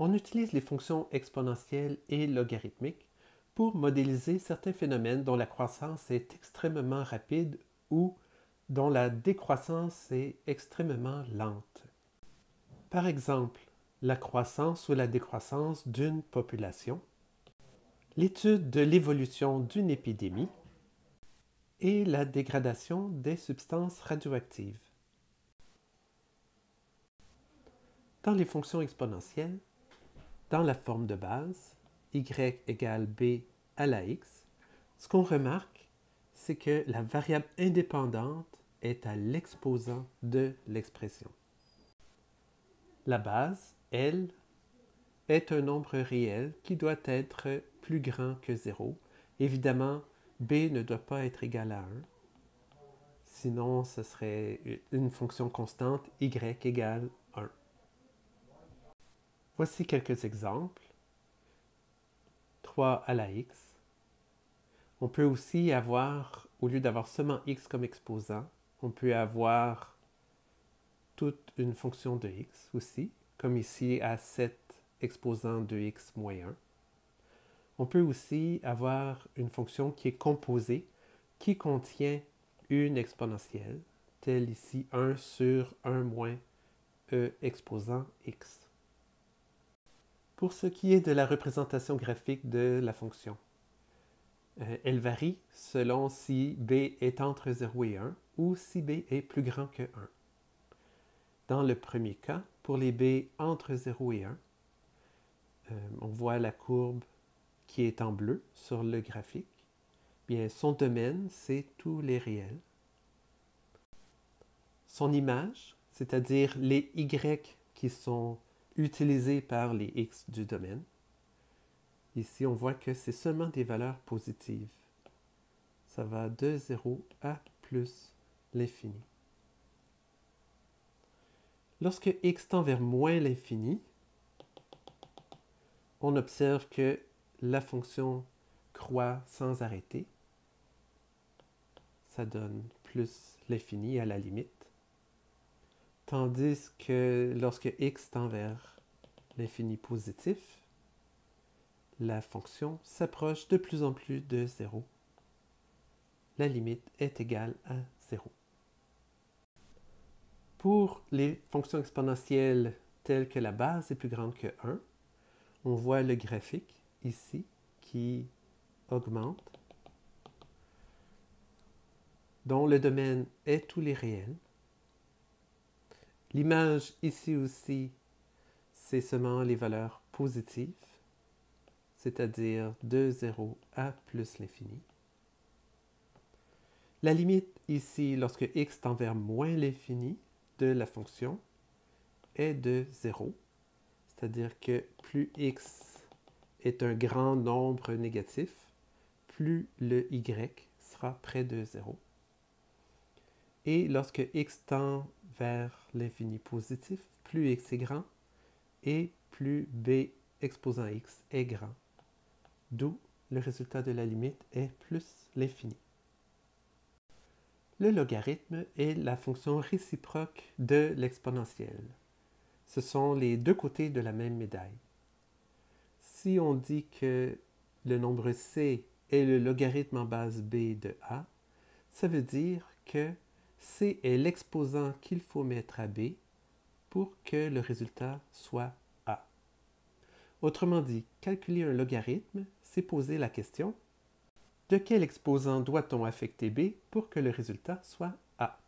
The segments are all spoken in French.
On utilise les fonctions exponentielles et logarithmiques pour modéliser certains phénomènes dont la croissance est extrêmement rapide ou dont la décroissance est extrêmement lente. Par exemple, la croissance ou la décroissance d'une population, l'étude de l'évolution d'une épidémie et la dégradation des substances radioactives. Dans les fonctions exponentielles, dans la forme de base, y égale b à la x, ce qu'on remarque, c'est que la variable indépendante est à l'exposant de l'expression. La base, elle, est un nombre réel qui doit être plus grand que 0. Évidemment, b ne doit pas être égal à 1. Sinon, ce serait une fonction constante, y égale 1. Voici quelques exemples. 3 à la x. On peut aussi avoir, au lieu d'avoir seulement x comme exposant, on peut avoir toute une fonction de x aussi, comme ici à 7 exposant de x moins 1. On peut aussi avoir une fonction qui est composée, qui contient une exponentielle, telle ici 1 sur 1 moins e exposant x. Pour ce qui est de la représentation graphique de la fonction, elle varie selon si b est entre 0 et 1 ou si b est plus grand que 1. Dans le premier cas, pour les b entre 0 et 1, on voit la courbe qui est en bleu sur le graphique. Bien, son domaine, c'est tous les réels. Son image, c'est-à-dire les y qui sont utilisés par les x du domaine. Ici, on voit que c'est seulement des valeurs positives. Ça va de 0 à plus l'infini. Lorsque x tend vers moins l'infini, on observe que la fonction croît sans arrêter. Ça donne plus l'infini à la limite. Tandis que lorsque x tend vers l'infini positif, la fonction s'approche de plus en plus de 0. La limite est égale à 0. Pour les fonctions exponentielles telles que la base est plus grande que 1, on voit le graphique ici qui augmente, dont le domaine est tous les réels. L'image ici aussi, c'est seulement les valeurs positives, c'est-à-dire de 0 à plus l'infini. La limite ici, lorsque x tend vers moins l'infini de la fonction, est de 0, c'est-à-dire que plus x est un grand nombre négatif, plus le y sera près de 0. Et lorsque x tend vers l'infini positif, plus x est grand et plus b exposant x est grand. D'où le résultat de la limite est plus l'infini. Le logarithme est la fonction réciproque de l'exponentielle. Ce sont les deux côtés de la même médaille. Si on dit que le nombre c est le logarithme en base b de a, ça veut dire que c est l'exposant qu'il faut mettre à b pour que le résultat soit a. Autrement dit, calculer un logarithme, c'est poser la question: de quel exposant doit-on affecter b pour que le résultat soit a?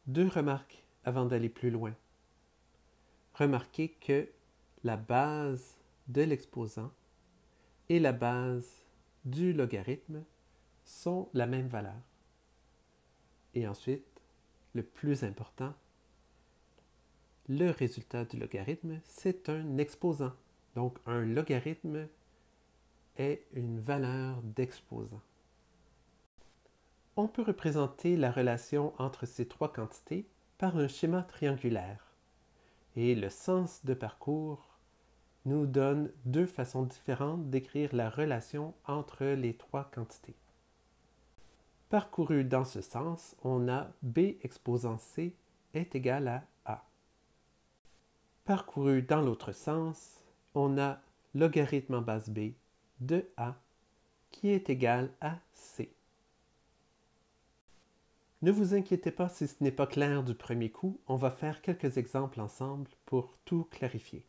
Deux remarques avant d'aller plus loin. Remarquez que la base de l'exposant et la base du logarithme sont la même valeur. Et ensuite, le plus important, le résultat du logarithme, c'est un exposant. Donc, un logarithme est une valeur d'exposant. On peut représenter la relation entre ces trois quantités par un schéma triangulaire. Et le sens de parcours nous donne deux façons différentes d'écrire la relation entre les trois quantités. Parcouru dans ce sens, on a b exposant c est égal à a. Parcouru dans l'autre sens, on a logarithme en base b de a qui est égal à c. Ne vous inquiétez pas si ce n'est pas clair du premier coup, on va faire quelques exemples ensemble pour tout clarifier.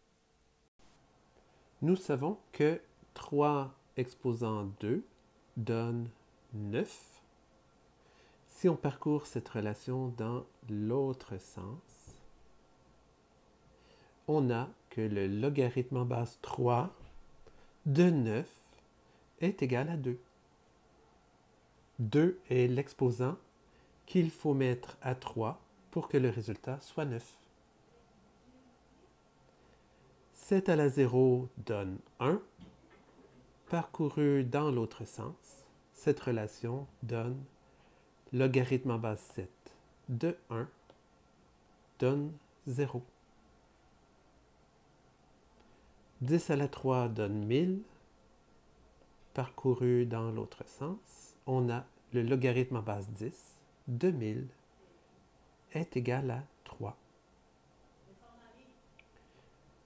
Nous savons que 3 exposant 2 donne 9. Si on parcourt cette relation dans l'autre sens, on a que le logarithme en base 3 de 9 est égal à 2. 2 est l'exposant qu'il faut mettre à 3 pour que le résultat soit 9. 7 à la 0 donne 1. Parcouru dans l'autre sens, cette relation donne logarithme en base 7 de 1 donne 0. 10 à la 3 donne 1000. Parcouru dans l'autre sens, on a le logarithme en base 10 de 1000 est égal à 3.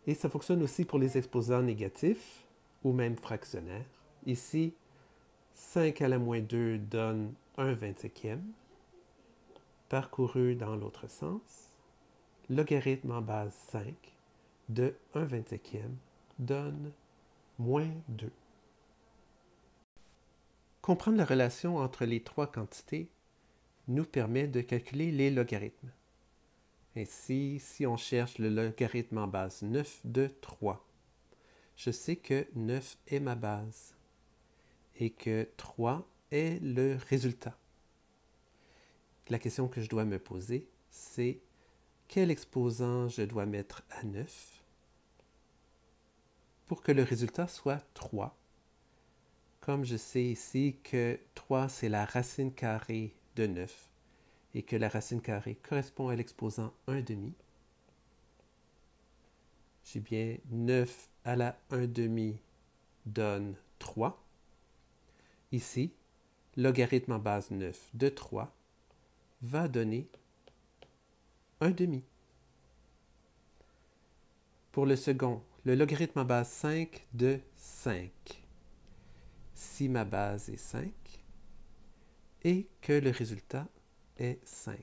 Et ça fonctionne aussi pour les exposants négatifs ou même fractionnaires. Ici, 5 à la moins 2 donne 1 25e. Parcouru dans l'autre sens, logarithme en base 5 de 1 25e donne moins 2. Comprendre la relation entre les trois quantités nous permet de calculer les logarithmes. Ainsi, si on cherche le logarithme en base 9 de 3, je sais que 9 est ma base et que 3 est le résultat. La question que je dois me poser, c'est quel exposant je dois mettre à 9 pour que le résultat soit 3. Comme je sais ici que 3 c'est la racine carrée de 9 et que la racine carrée correspond à l'exposant 1 demi, j'ai bien 9 à la 1 demi donne 3. Ici, logarithme en base 9 de 3 va donner 1 demi. Pour le second, le logarithme en base 5 de 5. Si ma base est 5 et que le résultat est 5.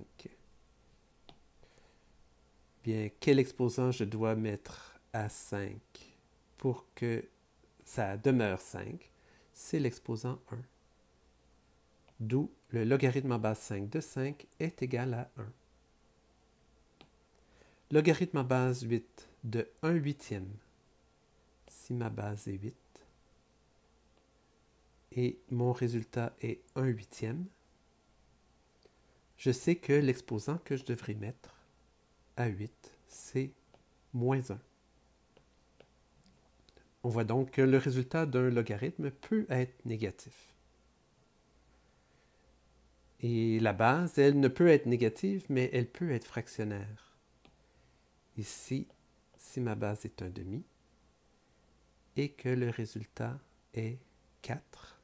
Bien, quel exposant je dois mettre à 5 pour que ça demeure 5? C'est l'exposant 1. D'où le logarithme en base 5 de 5 est égal à 1. Logarithme en base 8 de 1 huitième. Si ma base est 8 et mon résultat est 1 huitième, je sais que l'exposant que je devrais mettre à 8, c'est moins 1. On voit donc que le résultat d'un logarithme peut être négatif. Et la base, elle ne peut être négative, mais elle peut être fractionnaire. Ici, si ma base est 1 demi et que le résultat est 4,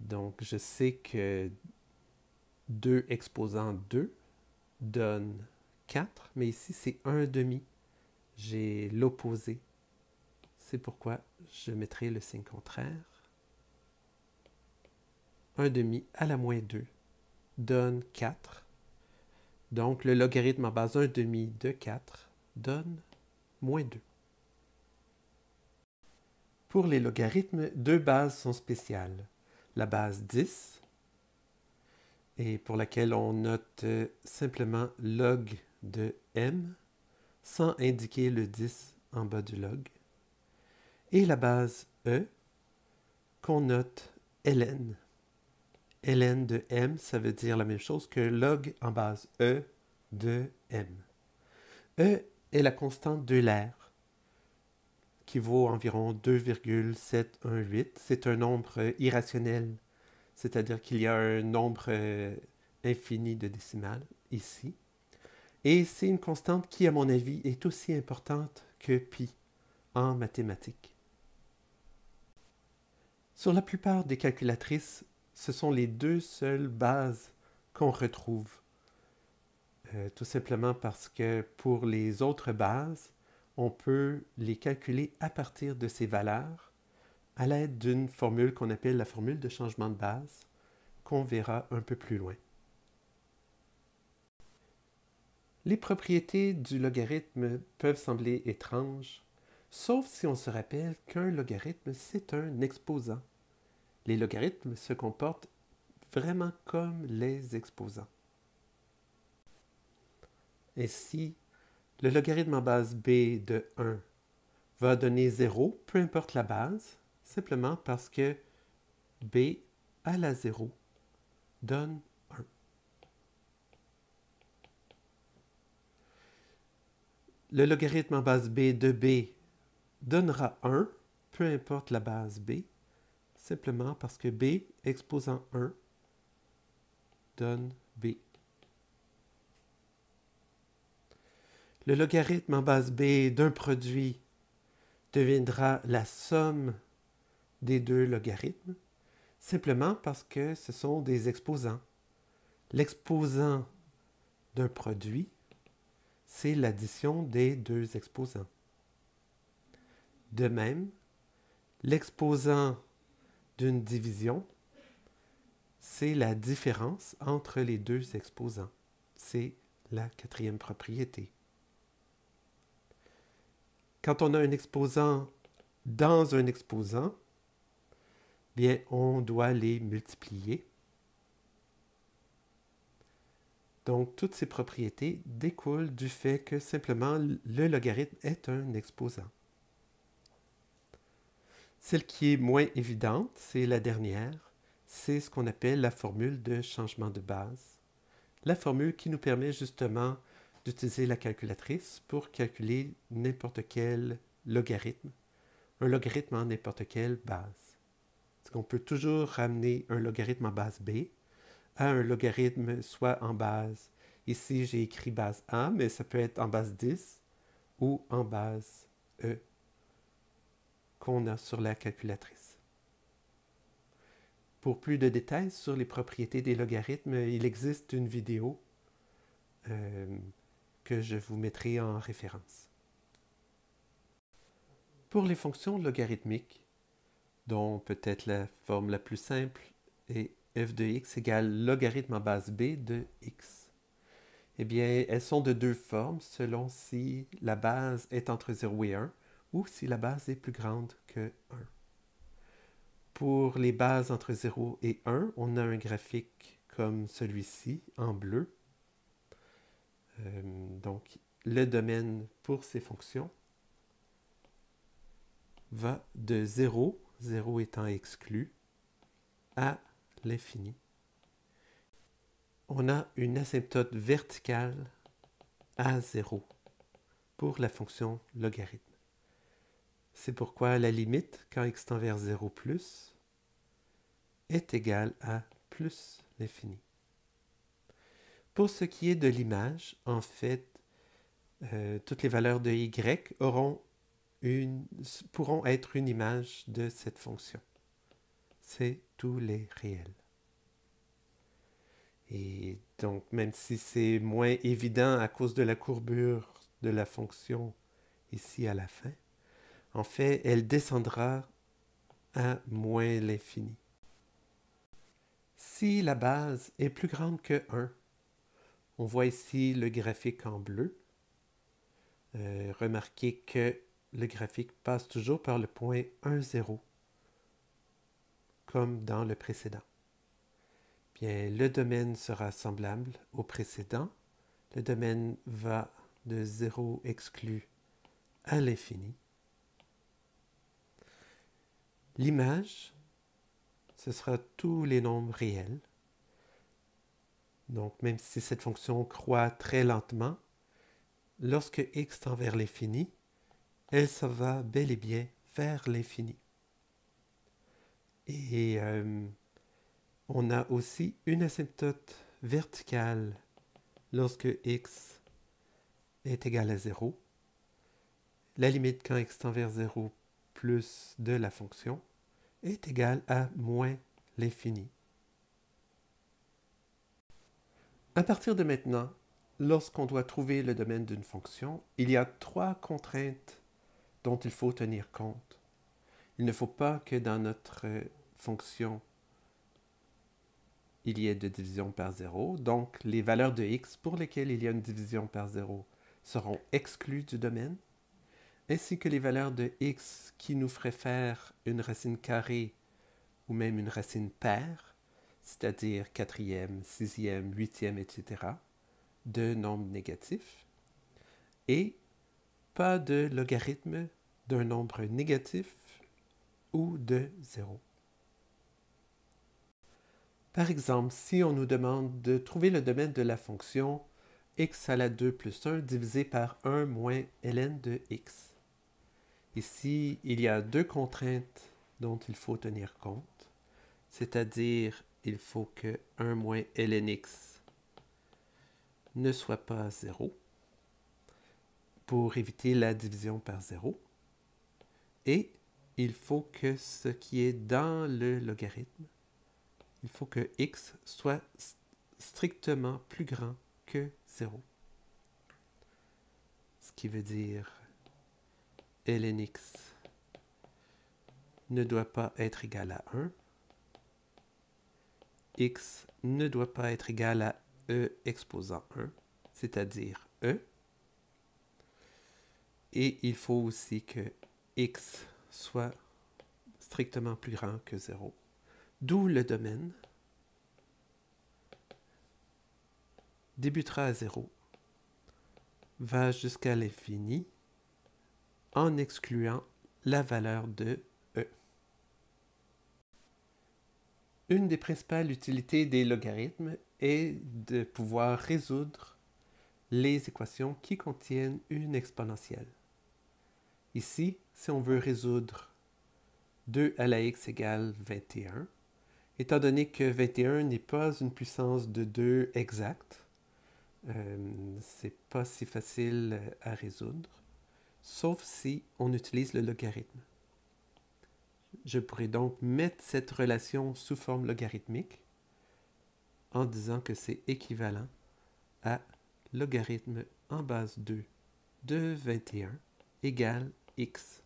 donc je sais que 2 exposant 2 donne 4, mais ici c'est 1 demi. J'ai l'opposé. C'est pourquoi je mettrai le signe contraire. 1 demi à la moins 2 donne 4. Donc le logarithme en base 1 demi de 4 donne moins 2. Pour les logarithmes, deux bases sont spéciales. La base 10, et pour laquelle on note simplement log de m, sans indiquer le 10 en bas du log. Et la base e, qu'on note ln. ln de m, ça veut dire la même chose que log en base e de m. E est la constante d'Euler, qui vaut environ 2,718. C'est un nombre irrationnel, c'est-à-dire qu'il y a un nombre infini de décimales ici. Et c'est une constante qui, à mon avis, est aussi importante que pi en mathématiques. Sur la plupart des calculatrices, ce sont les deux seules bases qu'on retrouve. tout simplement parce que pour les autres bases, on peut les calculer à partir de ces valeurs à l'aide d'une formule qu'on appelle la formule de changement de base, qu'on verra un peu plus loin. Les propriétés du logarithme peuvent sembler étranges, sauf si on se rappelle qu'un logarithme, c'est un exposant. Les logarithmes se comportent vraiment comme les exposants. Ainsi, le logarithme en base b de 1 va donner 0, peu importe la base, simplement parce que b à la 0 donne 1. Le logarithme en base b de b donnera 1, peu importe la base b, simplement parce que b exposant 1 donne b. Le logarithme en base b d'un produit deviendra la somme des deux logarithmes, simplement parce que ce sont des exposants. L'exposant d'un produit, c'est l'addition des deux exposants. De même, l'exposant d'une division, c'est la différence entre les deux exposants. C'est la quatrième propriété. Quand on a un exposant dans un exposant, bien, on doit les multiplier. Donc, toutes ces propriétés découlent du fait que simplement le logarithme est un exposant. Celle qui est moins évidente, c'est la dernière. C'est ce qu'on appelle la formule de changement de base. La formule qui nous permet justement d'utiliser la calculatrice pour calculer n'importe quel logarithme, un logarithme en n'importe quelle base. C'est qu'on peut toujours ramener un logarithme en base b à un logarithme soit en base, ici j'ai écrit base A, mais ça peut être en base 10 ou en base E qu'on a sur la calculatrice. Pour plus de détails sur les propriétés des logarithmes, il existe une vidéo que je vous mettrai en référence. Pour les fonctions logarithmiques, dont peut-être la forme la plus simple est f de x égale logarithme en base b de x. Eh bien, elles sont de deux formes selon si la base est entre 0 et 1 ou si la base est plus grande que 1. Pour les bases entre 0 et 1, on a un graphique comme celui-ci, en bleu. Donc, le domaine pour ces fonctions va de 0, 0 étant exclu, à l'infini. On a une asymptote verticale à 0 pour la fonction logarithme. C'est pourquoi la limite, quand x tend vers 0 plus, est égale à plus l'infini. Pour ce qui est de l'image, en fait, toutes les valeurs de y pourront être une image de cette fonction. C'est tous les réels. Et donc, même si c'est moins évident à cause de la courbure de la fonction ici à la fin, en fait, elle descendra à moins l'infini. Si la base est plus grande que 1, on voit ici le graphique en bleu. Remarquez que le graphique passe toujours par le point 1, 0, comme dans le précédent. Bien, le domaine sera semblable au précédent. Le domaine va de 0 exclu à l'infini. L'image, ce sera tous les nombres réels. Donc, même si cette fonction croît très lentement, lorsque x tend vers l'infini, elle s'en va bel et bien vers l'infini. Et on a aussi une asymptote verticale lorsque x est égal à 0. La limite quand x tend vers 0 plus de la fonction est égale à moins l'infini. À partir de maintenant, lorsqu'on doit trouver le domaine d'une fonction, il y a 3 contraintes dont il faut tenir compte. Il ne faut pas que dans notre fonction, il y ait de division par 0. Donc, les valeurs de x pour lesquelles il y a une division par 0 seront exclues du domaine, ainsi que les valeurs de x qui nous feraient faire une racine carrée ou même une racine paire, c'est-à-dire 4e, 6e, 8e, etc., de nombres négatifs, et pas de logarithme d'un nombre négatif ou de 0. Par exemple, si on nous demande de trouver le domaine de la fonction x à la 2 plus 1 divisé par 1 moins ln de x. Ici, il y a 2 contraintes dont il faut tenir compte, c'est-à-dire il faut que 1 moins ln x ne soit pas 0 pour éviter la division par 0, et il faut que ce qui est dans le logarithme, il faut que x soit strictement plus grand que 0. Ce qui veut dire ln x ne doit pas être égal à 1. X ne doit pas être égal à e exposant 1, c'est-à-dire e. Et il faut aussi que x soit strictement plus grand que 0. D'où le domaine débutera à 0, va jusqu'à l'infini en excluant la valeur de e. Une des principales utilités des logarithmes est de pouvoir résoudre les équations qui contiennent une exponentielle. Ici, si on veut résoudre 2 à la x égale 21, étant donné que 21 n'est pas une puissance de 2 exacte, c'est pas si facile à résoudre, sauf si on utilise le logarithme. Je pourrais donc mettre cette relation sous forme logarithmique en disant que c'est équivalent à logarithme en base 2 de 21 égale x.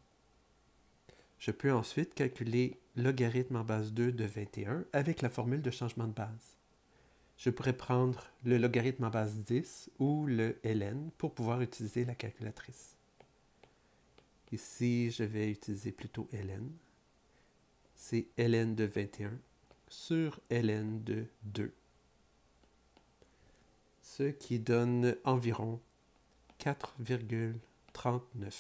Je peux ensuite calculer logarithme en base 2 de 21 avec la formule de changement de base. Je pourrais prendre le logarithme en base 10 ou le ln pour pouvoir utiliser la calculatrice. Ici, je vais utiliser plutôt ln. C'est ln de 21 sur ln de 2. Ce qui donne environ 4,39.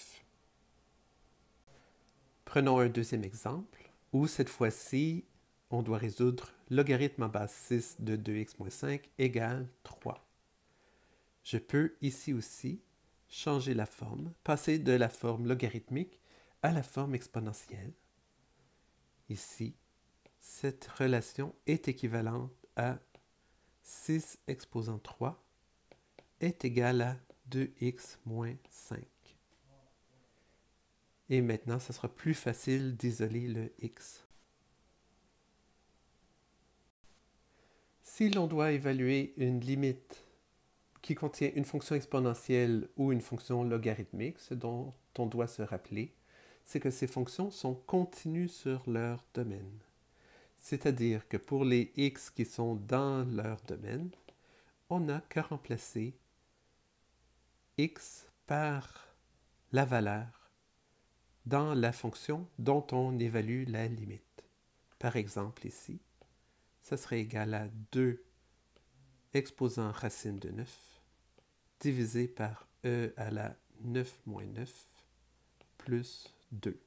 Prenons un deuxième exemple, où cette fois-ci, on doit résoudre logarithme en base 6 de 2x moins 5 égale 3. Je peux ici aussi changer la forme, passer de la forme logarithmique à la forme exponentielle. Ici, cette relation est équivalente à 6 exposant 3 est égal à 2x moins 5. Et maintenant, ce sera plus facile d'isoler le x. Si l'on doit évaluer une limite qui contient une fonction exponentielle ou une fonction logarithmique, ce dont on doit se rappeler, c'est que ces fonctions sont continues sur leur domaine. C'est-à-dire que pour les x qui sont dans leur domaine, on n'a qu'à remplacer x par la valeur dans la fonction dont on évalue la limite. Par exemple ici, ça serait égal à 2 exposant racine de 9 divisé par e à la 9 moins 9 plus 2.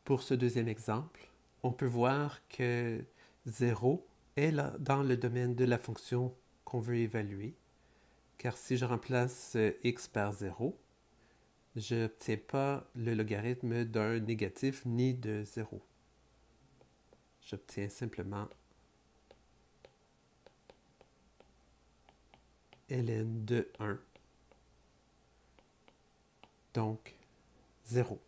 Pour ce deuxième exemple, on peut voir que 0 est dans le domaine de la fonction qu'on veut évaluer, car si je remplace x par 0, je n'obtiens pas le logarithme d'un négatif ni de 0. J'obtiens simplement ln de 1, donc 0.